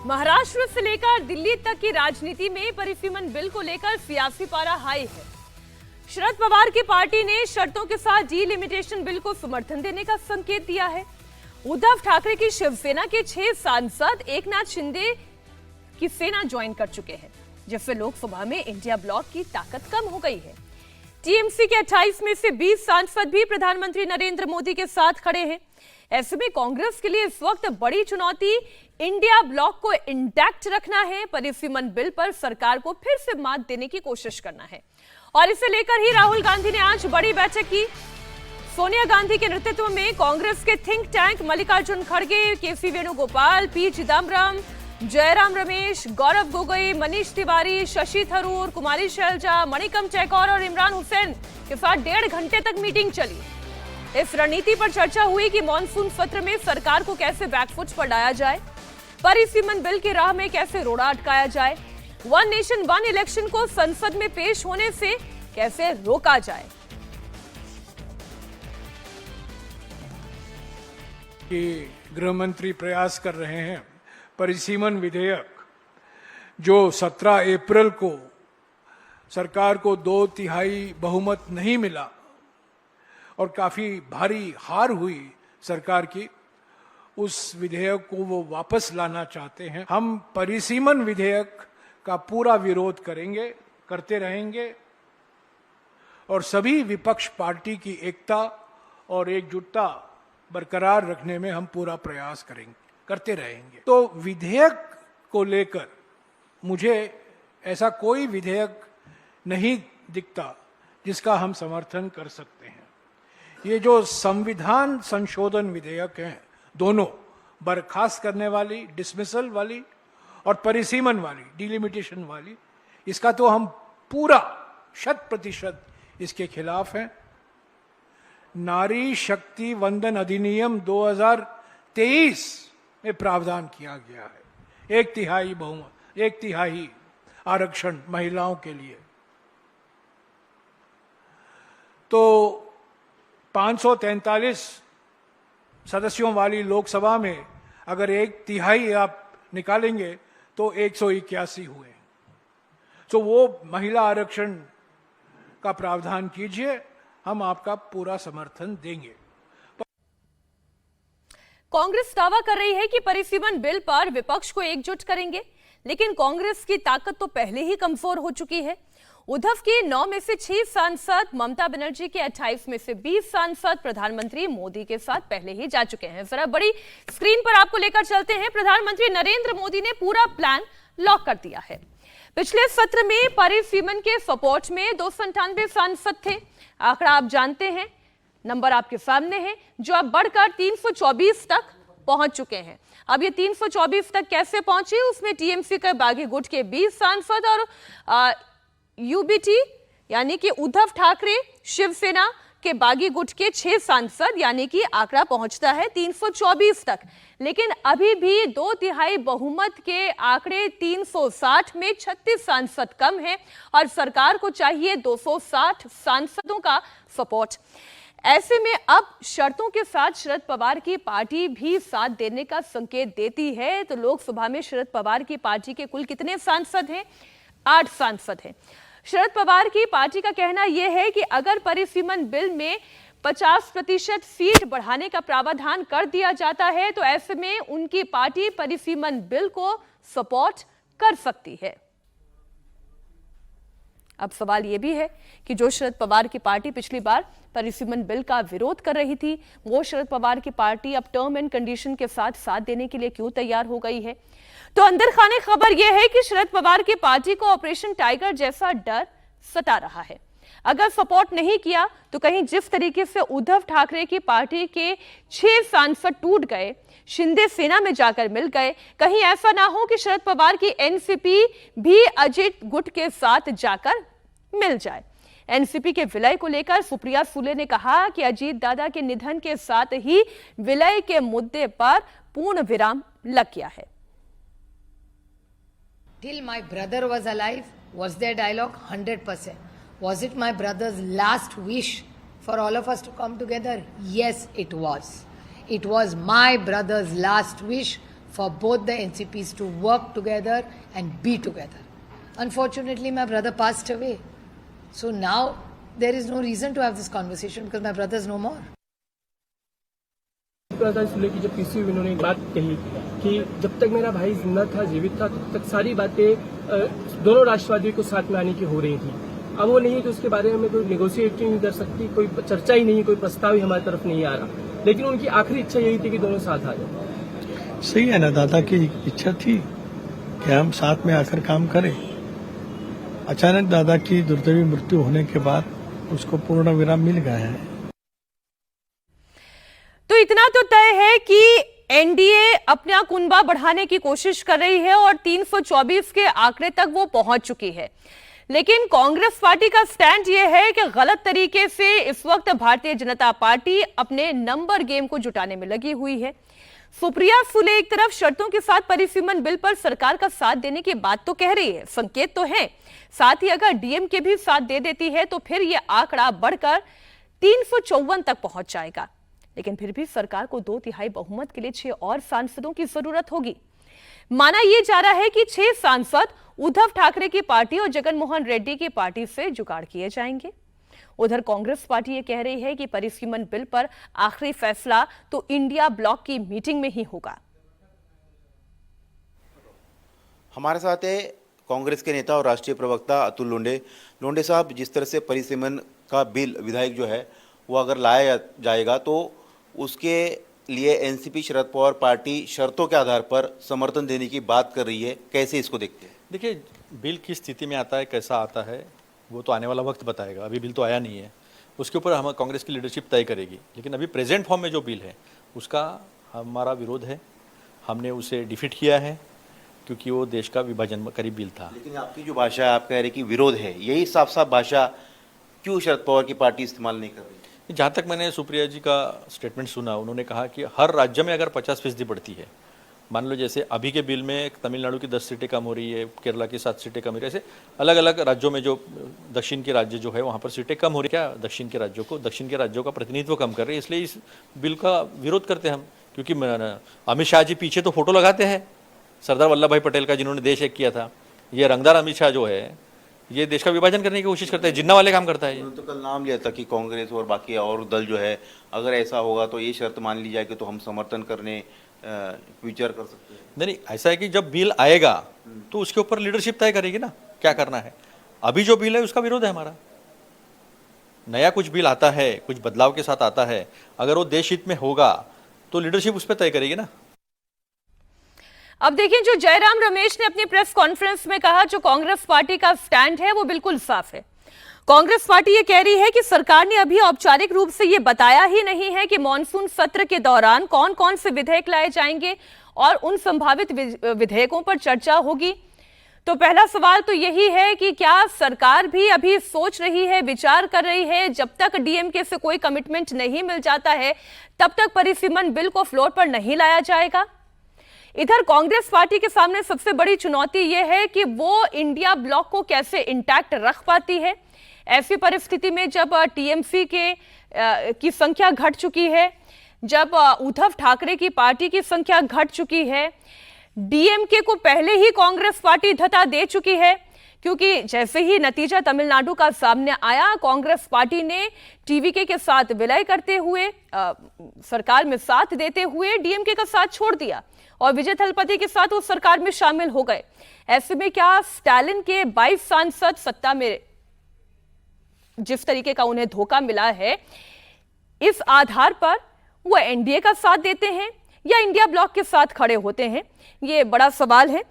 महाराष्ट्र से लेकर दिल्ली तक की राजनीति में परिसीमन बिल को लेकर सियासी पारा हाई है। शरद पवार की पार्टी ने शर्तों के साथ डीलिमिटेशन बिल को समर्थन देने का संकेत दिया है। उद्धव ठाकरे की शिवसेना के 6 सांसद एकनाथ शिंदे की सेना ज्वाइन कर चुके हैं, जिससे लोकसभा में इंडिया ब्लॉक की ताकत कम हो गई है। टीएमसी के 28 में से 20 सांसद भी प्रधानमंत्री नरेंद्र मोदी के साथ खड़े हैं। ऐसे में कांग्रेस के लिए इस वक्त बड़ी चुनौती इंडिया ब्लॉक को इंटैक्ट रखना है, परिसीमन बिल पर सरकार को फिर से मात देने की कोशिश करना है। और इसे लेकर ही राहुल गांधी ने आज बड़ी बैठक की। सोनिया गांधी के नेतृत्व में कांग्रेस के थिंक टैंक मल्लिकार्जुन खड़गे, केसी वेणुगोपाल, पी चिदम्बरम, जयराम रमेश, गौरव गोगोई, मनीष तिवारी, शशि थरूर, कुमारी शैलजा, मणिकम टैकोर और इमरान हुसैन के साथ 1.5 घंटे तक मीटिंग चली। इस रणनीति पर चर्चा हुई कि मॉनसून सत्र में सरकार को कैसे बैकफुट पर लाया जाए, परिसीमन बिल की राह में कैसे रोड़ा अटकाया जाए, वन नेशन वन इलेक्शन को संसद में पेश होने से कैसे रोका जाए। कि गृह मंत्री प्रयास कर रहे हैं परिसीमन विधेयक जो 17 अप्रैल को सरकार को 2/3 बहुमत नहीं मिला और काफी भारी हार हुई सरकार की, उस विधेयक को वो वापस लाना चाहते हैं। हम परिसीमन विधेयक का पूरा विरोध करेंगे, करते रहेंगे और सभी विपक्ष पार्टी की एकता और एकजुटता बरकरार रखने में हम पूरा प्रयास करेंगे, करते रहेंगे। तो विधेयक को लेकर मुझे ऐसा कोई विधेयक नहीं दिखता जिसका हम समर्थन कर सकते हैं। ये जो संविधान संशोधन विधेयक हैं, दोनों बर्खास्त करने वाली, डिसमिसल वाली और परिसीमन वाली, डिलिमिटेशन वाली, इसका तो हम पूरा 100% इसके खिलाफ हैं। नारी शक्ति वंदन अधिनियम 2023 में प्रावधान किया गया है 1/3 बहुमत, 1/3 आरक्षण महिलाओं के लिए। तो 543 सदस्यों वाली लोकसभा में अगर 1/3 आप निकालेंगे तो 181 हुए। तो वो महिला आरक्षण का प्रावधान कीजिए, हम आपका पूरा समर्थन देंगे। कांग्रेस दावा कर रही है कि परिसीमन बिल पर विपक्ष को एकजुट करेंगे, लेकिन कांग्रेस की ताकत तो पहले ही कमजोर हो चुकी है। उद्धव के 9 में से 6 सांसद, ममता बनर्जी के 28 में से 20 सांसद प्रधानमंत्री मोदी के साथ पहले ही जा चुके हैं। जरा बड़ी स्क्रीन पर आपको लेकर चलते हैं। प्रधानमंत्री नरेंद्र मोदी ने पूरा प्लान लॉक कर दिया है। पिछले सत्र में परिसीमन के सपोर्ट में 297 सांसद थे। आंकड़ा आप जानते हैं, नंबर आपके सामने है, जो अब बढ़कर 324 तक पहुंच चुके हैं। अब ये 324 तक कैसे पहुंचे, उसमें टीएमसी के बागी गुट के 20 सांसद और यूबीटी यानी कि उद्धव ठाकरे शिवसेना के बागी गुट के 6 सांसद, यानी कि आंकड़ा पहुंचता है 324 तक। लेकिन अभी भी 2/3 बहुमत के आंकड़े 360 में 36 सांसद कम हैं और सरकार को चाहिए 260 सांसदों का सपोर्ट। ऐसे में अब शर्तों के साथ शरद पवार की पार्टी भी साथ देने का संकेत देती है। तो लोकसभा में शरद पवार की पार्टी के कुल कितने सांसद हैं? 8 सांसद हैं। शरद पवार की पार्टी का कहना यह है कि अगर परिसीमन बिल में 50% सीट बढ़ाने का प्रावधान कर दिया जाता है तो ऐसे में उनकी पार्टी परिसीमन बिल को सपोर्ट कर सकती है। अब सवाल यह भी है कि जो शरद पवार की पार्टी पिछली बार परिसीमन बिल का विरोध कर रही थी, वो शरद पवार की पार्टी अब टर्म एंड कंडीशन के साथ देने के लिए क्यों तैयार हो गई है? तो अंदर खाने खबर यह है कि शरद पवार की पार्टी को ऑपरेशन टाइगर जैसा डर सता रहा है। अगर सपोर्ट नहीं किया तो कहीं जिस तरीके से उद्धव ठाकरे की पार्टी के 6 सांसद टूट गए, शिंदे सेना में जाकर मिल गए, कहीं ऐसा ना हो कि शरद पवार की एनसीपी भी अजित गुट के साथ जाकर मिल जाए। एनसीपी के विलय को लेकर सुप्रिया सुले ने कहा कि अजीत दादा के निधन के साथ ही विलय के मुद्दे पर पूर्ण विराम लग गया है। Till my brother was alive, was their dialogue? 100%. Was it my brother's last wish for all of us to come together? Yes, it was. It was my brother's last wish for both the NCPs to work together and be together. Unfortunately, my brother passed away. So now there is no reason to have this conversation because my brother is no more. Sule की जब PC उन्होंने एक बात कही कि जब तक मेरा भाई जिंदा था, जीवित था, तब तक सारी बातें दोनों राष्ट्रवादियों को साथ में आने की हो रही थी। अब वो नहीं है तो उसके बारे में कोई नेगोशिएट नहीं कर सकती, कोई चर्चा ही नहीं, कोई प्रस्ताव ही हमारी तरफ नहीं आ रहा। लेकिन उनकी आखिरी इच्छा यही थी कि दोनों साथ आ जाए। सही है ना, दादा की इच्छा थी कि हम साथ में आकर काम करें। अचानक दादा की दुर्दैवी मृत्यु होने के बाद उसको पूर्ण विराम मिल गया है। तो इतना तो तय है कि एनडीए अपना कुनबा बढ़ाने की कोशिश कर रही है और 324 के आंकड़े तक वो पहुंच चुकी है। लेकिन कांग्रेस पार्टी का स्टैंड ये है कि गलत तरीके से इस वक्त भारतीय जनता पार्टी अपने नंबर गेम को जुटाने में लगी हुई है। सुप्रिया सुले एक तरफ शर्तों के साथ परिसीमन बिल पर सरकार का साथ देने की बात तो कह रही है, संकेत तो है, साथ ही अगर डीएमके भी साथ दे देती है तो फिर यह आंकड़ा बढ़कर 354 तक पहुंच जाएगा। लेकिन फिर भी सरकार को 2/3 बहुमत के लिए 6 और सांसदों की जरूरत होगी। माना यह जा रहा है कि 6 सांसद उद्धव ठाकरे की पार्टी और जगनमोहन रेड्डी की पार्टी से जुगाड़ किए जाएंगे। उधर कांग्रेस पार्टी यह कह रही है कि परिसीमन बिल पर आखिरी फैसला तो इंडिया ब्लॉक की मीटिंग में ही होगा। हमारे साथ है कांग्रेस के नेता और राष्ट्रीय प्रवक्ता अतुल लोंढे। लोंढे साहब, जिस तरह से परिसीमन का बिल विधायक जो है वो अगर लाया जाएगा तो उसके लिए एनसीपी शरद पवार पार्टी शर्तों के आधार पर समर्थन देने की बात कर रही है, कैसे इसको देखते हैं? देखिए, बिल किस स्थिति में आता है, कैसा आता है, वो तो आने वाला वक्त बताएगा। अभी बिल तो आया नहीं है, उसके ऊपर हम कांग्रेस की लीडरशिप तय करेगी। लेकिन अभी प्रेजेंट फॉर्म में जो बिल है उसका हमारा विरोध है, हमने उसे डिफीट किया है क्योंकि वो देश का विभाजनकारी बिल था। लेकिन आपकी जो भाषा है, आप कह रहे कि विरोध है, यही साफ साफ भाषा क्यों शरद पवार की पार्टी इस्तेमाल नहीं कर रही? जहाँ तक मैंने सुप्रिया जी का स्टेटमेंट सुना, उन्होंने कहा कि हर राज्य में अगर 50% बढ़ती है, मान लो जैसे अभी के बिल में तमिलनाडु की 10 सीटें कम हो रही है, केरला की 7 सीटें कम हो रही है, ऐसे अलग अलग राज्यों में जो दक्षिण के राज्य जो है वहाँ पर सीटें कम हो रही है। क्या दक्षिण के राज्यों का प्रतिनिधित्व कम कर रहे हैं, इसलिए इस बिल का विरोध करते हैं हम। क्योंकि अमित शाह जी पीछे तो फोटो लगाते हैं सरदार वल्लभ भाई पटेल का, जिन्होंने देश एक किया था। ये रंगदार अमित शाह जो है ये देश का विभाजन करने की कोशिश करता है, जिन्ना वाले काम करता है। तो कल नाम लिया था कि कांग्रेस और बाकी और दल जो है, अगर ऐसा होगा तो ये शर्त मान ली जाए कि तो हम समर्थन करने विचार कर सकते हैं। नहीं, ऐसा है कि जब बिल आएगा तो उसके ऊपर लीडरशिप तय करेगी ना क्या करना है। अभी जो बिल है उसका विरोध है हमारा। नया कुछ बिल आता है, कुछ बदलाव के साथ आता है, अगर वो देश हित में होगा तो लीडरशिप उस पर तय करेगी ना। अब देखिए, जो जयराम रमेश ने अपनी प्रेस कॉन्फ्रेंस में कहा, जो कांग्रेस पार्टी का स्टैंड है वो बिल्कुल साफ है। कांग्रेस पार्टी ये कह रही है कि सरकार ने अभी औपचारिक रूप से ये बताया ही नहीं है कि मॉनसून सत्र के दौरान कौन कौन से विधेयक लाए जाएंगे और उन संभावित विधेयकों पर चर्चा होगी। तो पहला सवाल तो यही है कि क्या सरकार भी अभी सोच रही है, विचार कर रही है, जब तक डीएमके से कोई कमिटमेंट नहीं मिल जाता है तब तक परिसीमन बिल को फ्लोर पर नहीं लाया जाएगा। इधर कांग्रेस पार्टी के सामने सबसे बड़ी चुनौती यह है कि वो इंडिया ब्लॉक को कैसे इंटैक्ट रख पाती है। ऐसी परिस्थिति में जब टीएमसी की संख्या घट चुकी है, जब उद्धव ठाकरे की पार्टी की संख्या घट चुकी है, डीएमके को पहले ही कांग्रेस पार्टी धता दे चुकी है, क्योंकि जैसे ही नतीजा तमिलनाडु का सामने आया, कांग्रेस पार्टी ने टीवीके के साथ विलय करते हुए, सरकार में साथ देते हुए डीएमके का साथ छोड़ दिया और विजय थलपति के साथ वो सरकार में शामिल हो गए। ऐसे में क्या स्टालिन के 22 सांसद सत्ता में जिस तरीके का उन्हें धोखा मिला है, इस आधार पर वो एनडीए का साथ देते हैं या इंडिया ब्लॉक के साथ खड़े होते हैं, ये बड़ा सवाल है।